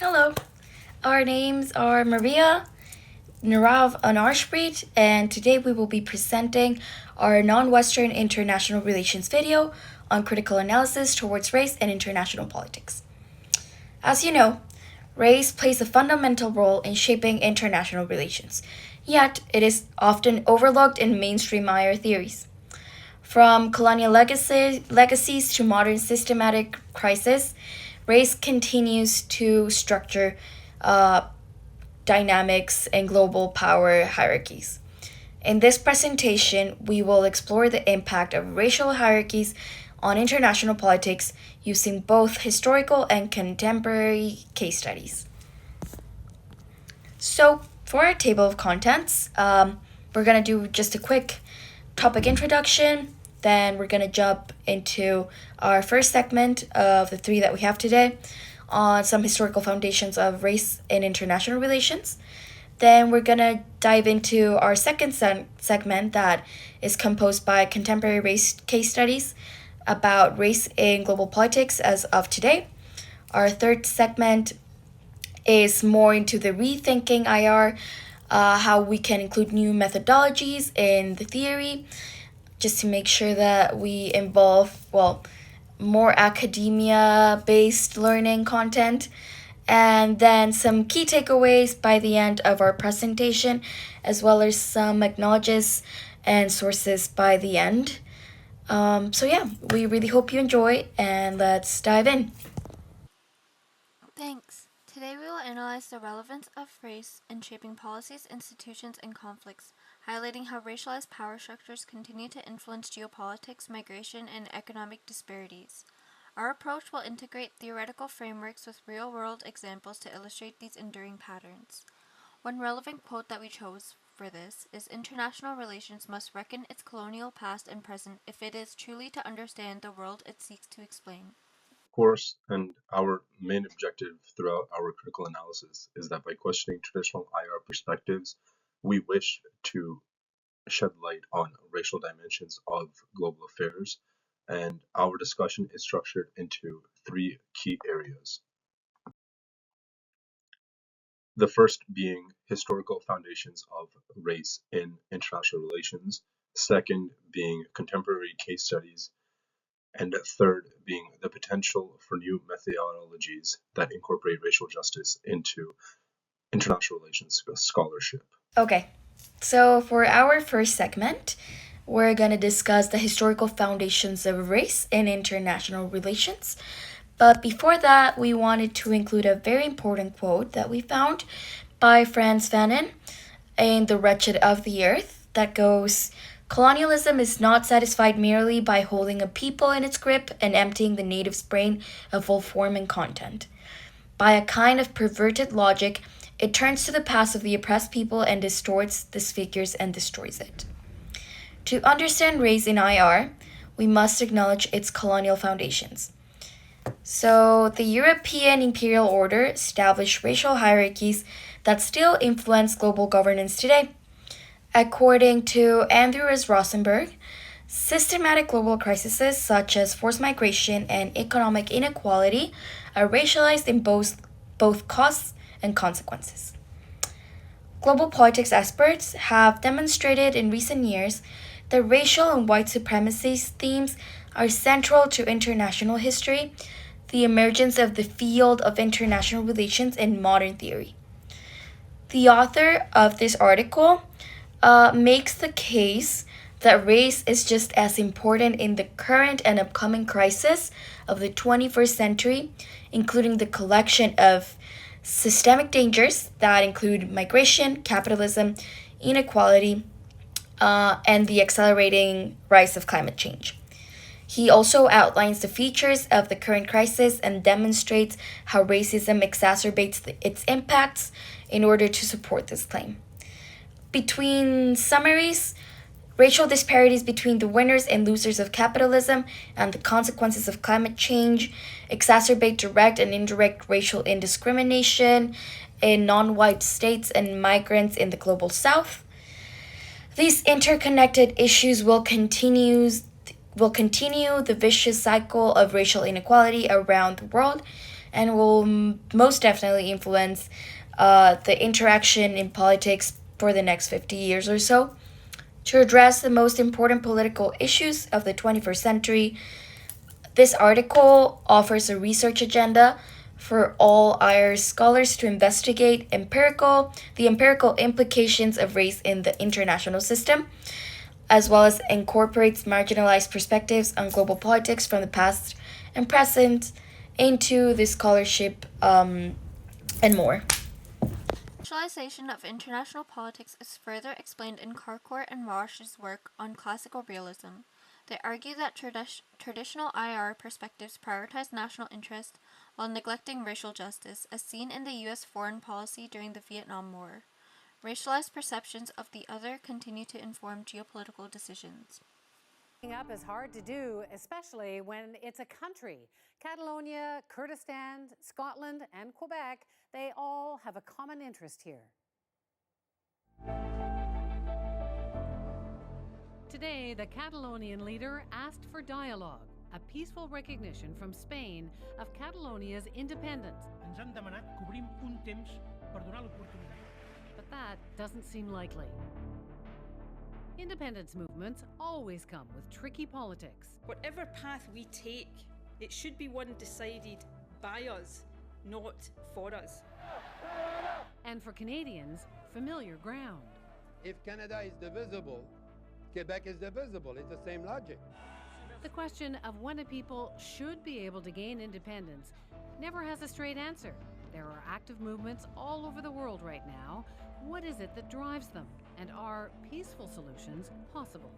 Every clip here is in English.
Hello, our names are Maria, Narav, and Arshpreet, and today we will be presenting our non-Western international relations video on critical analysis towards race and international politics. As you know, race plays a fundamental role in shaping international relations, yet it is often overlooked in mainstream IR theories. From colonial legacies to modern systematic crisis, race continues to structure dynamics and global power hierarchies. In this presentation, we will explore the impact of racial hierarchies on international politics using both historical and contemporary case studies. So, for our table of contents, we're going to do just a quick topic introduction. Then we're going to jump into our first segment of the three that we have today on some historical foundations of race in international relations. Then we're going to dive into our second segment that is composed by contemporary race case studies about race in global politics as of today. Our third segment is more into the rethinking IR, how we can include new methodologies in the theory, just to make sure that we involve, more academia-based learning content, and then some key takeaways by the end of our presentation, as well as some acknowledges and sources by the end. We really hope you enjoy, and let's dive in. Thanks. Today we will analyze the relevance of race in shaping policies, institutions, and conflicts, highlighting how racialized power structures continue to influence geopolitics, migration, and economic disparities. Our approach will integrate theoretical frameworks with real-world examples to illustrate these enduring patterns. One relevant quote that we chose for this is international relations must reckon its colonial past and present if it is truly to understand the world it seeks to explain. Course, and our main objective throughout our critical analysis is that by questioning traditional IR perspectives, we wish to shed light on racial dimensions of global affairs, and our discussion is structured into three key areas. The first being historical foundations of race in international relations, second being contemporary case studies, and third being the potential for new methodologies that incorporate racial justice into international relations scholarship. Okay, so for our first segment, we're going to discuss the historical foundations of race in international relations. But before that, we wanted to include a very important quote that we found by Frantz Fanon in The Wretched of the Earth that goes, "Colonialism is not satisfied merely by holding a people in its grip and emptying the native's brain of all form and content. By a kind of perverted logic, it turns to the past of the oppressed people and distorts, disfigures, and destroys it." To understand race in IR, we must acknowledge its colonial foundations. So, the European imperial order established racial hierarchies that still influence global governance today. According to Andrew S. Rosenberg, systematic global crises such as forced migration and economic inequality are racialized in both causes and consequences. Global politics experts have demonstrated in recent years that racial and white supremacy themes are central to international history, the emergence of the field of international relations in modern theory. The author of this article makes the case that race is just as important in the current and upcoming crisis of the 21st century, including the collection of systemic dangers that include migration, capitalism, inequality, and the accelerating rise of climate change. He also outlines the features of the current crisis and demonstrates how racism exacerbates its impacts in order to support this claim. Between summaries, racial disparities between the winners and losers of capitalism and the consequences of climate change exacerbate direct and indirect racial indiscrimination in non-white states and migrants in the global south. These interconnected issues will continue the vicious cycle of racial inequality around the world and will most definitely influence the interaction in politics for the next 50 years or so. To address the most important political issues of the 21st century, this article offers a research agenda for all IR's scholars to investigate the empirical implications of race in the international system, as well as incorporates marginalized perspectives on global politics from the past and present into the scholarship and more. Racialization of international politics is further explained in Carcourt and Marsh's work on classical realism. They argue that traditional IR perspectives prioritize national interest while neglecting racial justice, as seen in the U.S. foreign policy during the Vietnam War. Racialized perceptions of the other continue to inform geopolitical decisions. Up is hard to do, especially when it's a country. Catalonia, Kurdistan, Scotland, and Quebec, they all have a common interest here. Today, the Catalonian leader asked for dialogue, a peaceful recognition from Spain of Catalonia's independence. Ens han demanat que obrim un temps per donar l'oportunitat. But that doesn't seem likely. Independence movements always come with tricky politics. Whatever path we take, it should be one decided by us, not for us. And for Canadians, familiar ground. If Canada is divisible, Quebec is divisible. It's the same logic. The question of when a people should be able to gain independence never has a straight answer. There are active movements all over the world right now. What is it that drives them? And are peaceful solutions possible?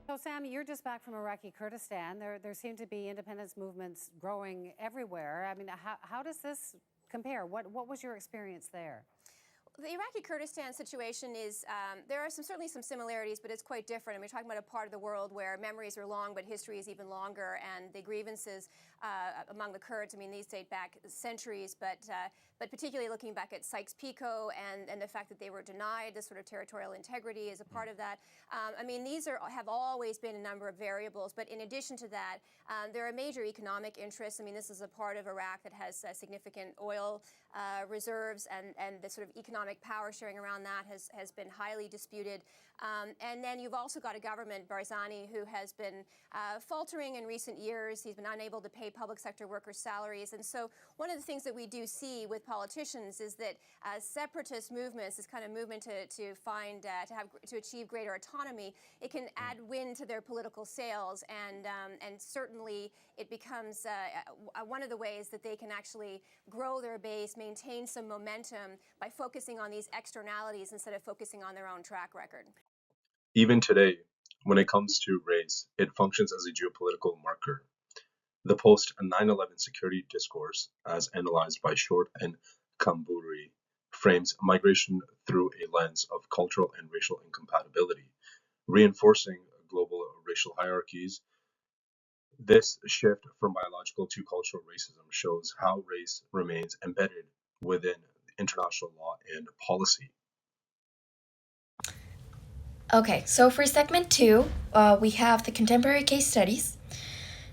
So, Sam, you're just back from Iraqi Kurdistan. There seem to be independence movements growing everywhere. I mean, how does this compare? What was your experience there? The Iraqi Kurdistan situation is, there are certainly some similarities, but it's quite different. And we're talking about a part of the world where memories are long, but history is even longer. And the grievances among the Kurds, I mean, these date back centuries, but particularly looking back at Sykes-Picot and the fact that they were denied this sort of territorial integrity as a part of that. I mean, these have always been a number of variables. But in addition to that, there are major economic interests. I mean, this is a part of Iraq that has significant oil reserves, and the sort of economic power sharing around that has been highly disputed. And then you've also got a government, Barzani, who has been faltering in recent years. He's been unable to pay public sector workers' salaries. And so one of the things that we do see with politicians is that separatist movements, this kind of movement to achieve greater autonomy, it can add wind to their political sails, and certainly it becomes one of the ways that they can actually grow their base, maintain some momentum by focusing on these externalities instead of focusing on their own track record. Even today, when it comes to race, it functions as a geopolitical marker. The post-9/11 security discourse, as analyzed by Short and Kamburi, frames migration through a lens of cultural and racial incompatibility, reinforcing global racial hierarchies. This shift from biological to cultural racism shows how race remains embedded within international law and policy. Okay, so for segment 2, we have the contemporary case studies.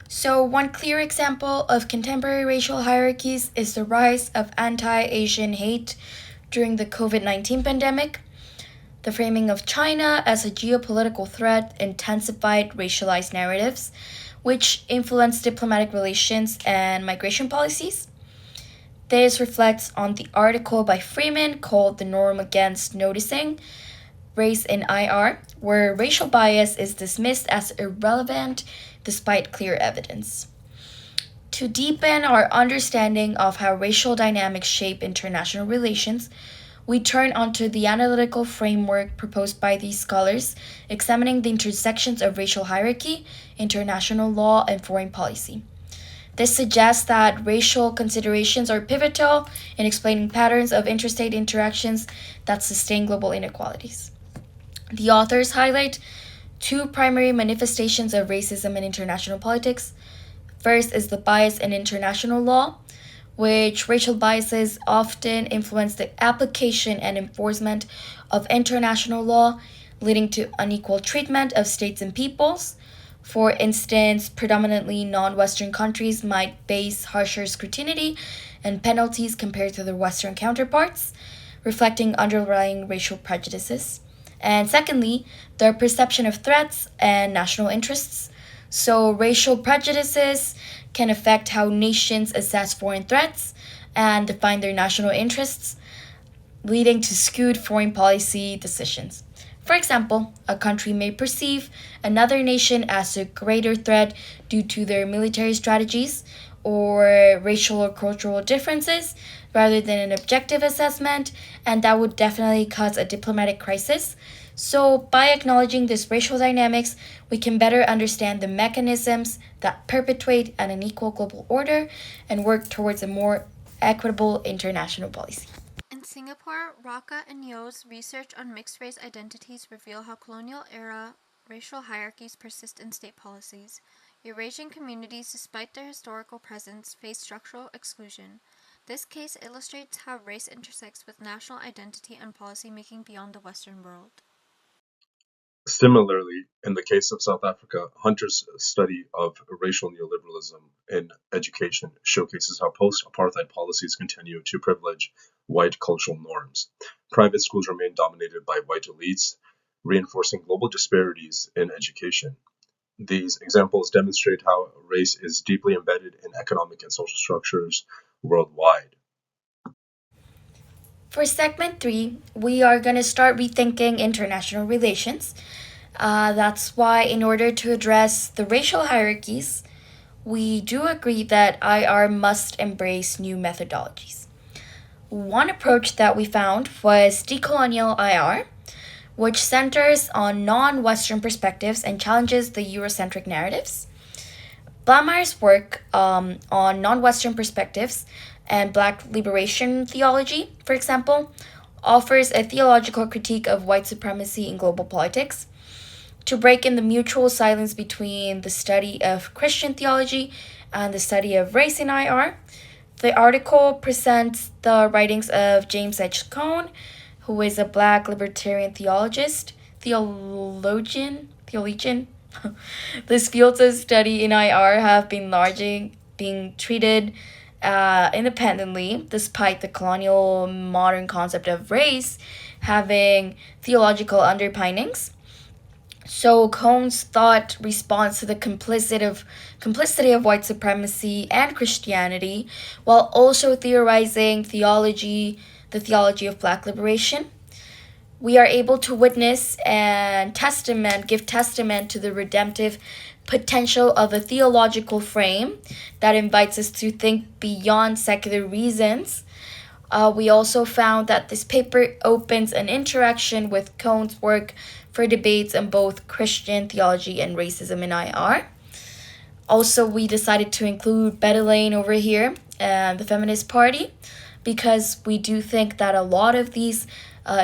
So one clear example of contemporary racial hierarchies is the rise of anti-Asian hate during the COVID-19 pandemic. The framing of China as a geopolitical threat intensified racialized narratives, which influenced diplomatic relations and migration policies. This reflects on the article by Freeman called The Norm Against Noticing Race in IR, where racial bias is dismissed as irrelevant despite clear evidence. To deepen our understanding of how racial dynamics shape international relations, we turn onto the analytical framework proposed by these scholars, examining the intersections of racial hierarchy, international law, and foreign policy. This suggests that racial considerations are pivotal in explaining patterns of interstate interactions that sustain global inequalities. The authors highlight two primary manifestations of racism in international politics. First is the bias in international law, which racial biases often influence the application and enforcement of international law, leading to unequal treatment of states and peoples. For instance, predominantly non-Western countries might face harsher scrutiny and penalties compared to their Western counterparts, reflecting underlying racial prejudices. And secondly, the perception of threats and national interests. So, racial prejudices can affect how nations assess foreign threats and define their national interests, leading to skewed foreign policy decisions. For example, a country may perceive another nation as a greater threat due to their military strategies or racial or cultural differences rather than an objective assessment, and that would definitely cause a diplomatic crisis. So, by acknowledging this racial dynamics, we can better understand the mechanisms that perpetuate an unequal global order and work towards a more equitable international policy. In Singapore, Raka and Yeo's research on mixed race identities reveal how colonial era racial hierarchies persist in state policies. Eurasian communities, despite their historical presence, face structural exclusion. This case illustrates how race intersects with national identity and policy making beyond the Western world. Similarly, in the case of South Africa, Hunter's study of racial neoliberalism in education showcases how post-apartheid policies continue to privilege white cultural norms. Private schools remain dominated by white elites, reinforcing global disparities in education. These examples demonstrate how race is deeply embedded in economic and social structures worldwide. For segment 3, we are going to start rethinking international relations. That's why, in order to address the racial hierarchies, we do agree that IR must embrace new methodologies. One approach that we found was decolonial IR, which centers on non Western perspectives and challenges the Eurocentric narratives. Blameyer's work on non Western perspectives and Black liberation theology, for example, offers a theological critique of white supremacy in global politics to break in the mutual silence between the study of Christian theology and the study of race in IR. The article presents the writings of James H. Cone, who is a Black libertarian theologian. These fields of study in IR have been largely being treated independently, despite the colonial modern concept of race having theological underpinnings. So Cone's thought responds to the complicity of white supremacy and Christianity, while also theorizing the theology of Black liberation. We are able to witness and give testament to the redemptive potential of a theological frame that invites us to think beyond secular reasons. We also found that this paper opens an interaction with Cone's work for debates on both Christian theology and racism in IR. Also, we decided to include Betty Lane over here and the Feminist Party because we do think that a lot of these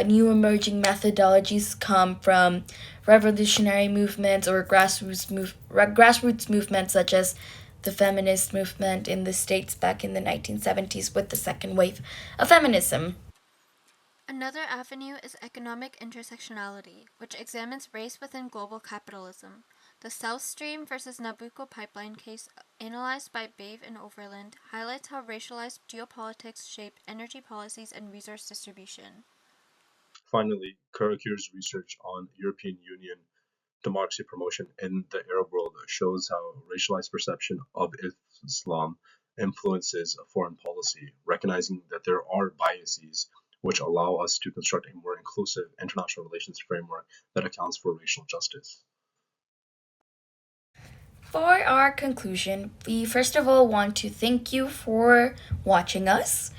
new emerging methodologies come from revolutionary movements or grassroots movements such as the feminist movement in the States back in the 1970s with the second wave of feminism. Another avenue is economic intersectionality, which examines race within global capitalism. The South Stream versus Nabucco pipeline case, analyzed by Bave and Overland, highlights how racialized geopolitics shape energy policies and resource distribution. Finally, Karakur's research on European Union democracy promotion in the Arab world shows how racialized perception of Islam influences foreign policy, recognizing that there are biases which allow us to construct a more inclusive international relations framework that accounts for racial justice. For our conclusion, we first of all want to thank you for watching us.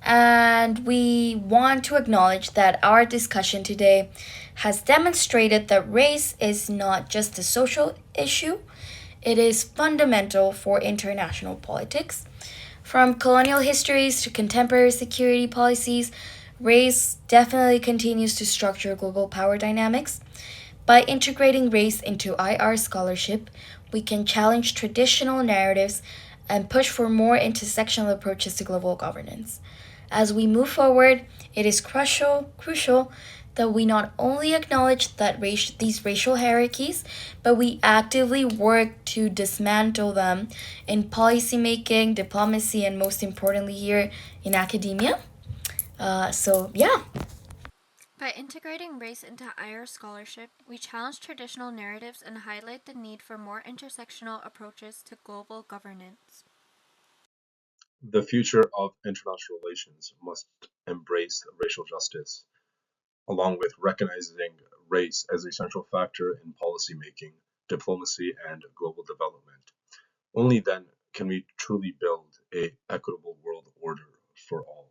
And we want to acknowledge that our discussion today has demonstrated that race is not just a social issue, it is fundamental for international politics. From colonial histories to contemporary security policies, race definitely continues to structure global power dynamics. By integrating race into IR scholarship, we can challenge traditional narratives and push for more intersectional approaches to global governance. As we move forward, it is crucial that we not only acknowledge that these racial hierarchies, but we actively work to dismantle them in policymaking, diplomacy, and most importantly here in academia. Yeah. By integrating race into higher scholarship, we challenge traditional narratives and highlight the need for more intersectional approaches to global governance. The future of international relations must embrace racial justice, along with recognizing race as a central factor in policymaking, diplomacy, and global development. Only then can we truly build an equitable world order for all.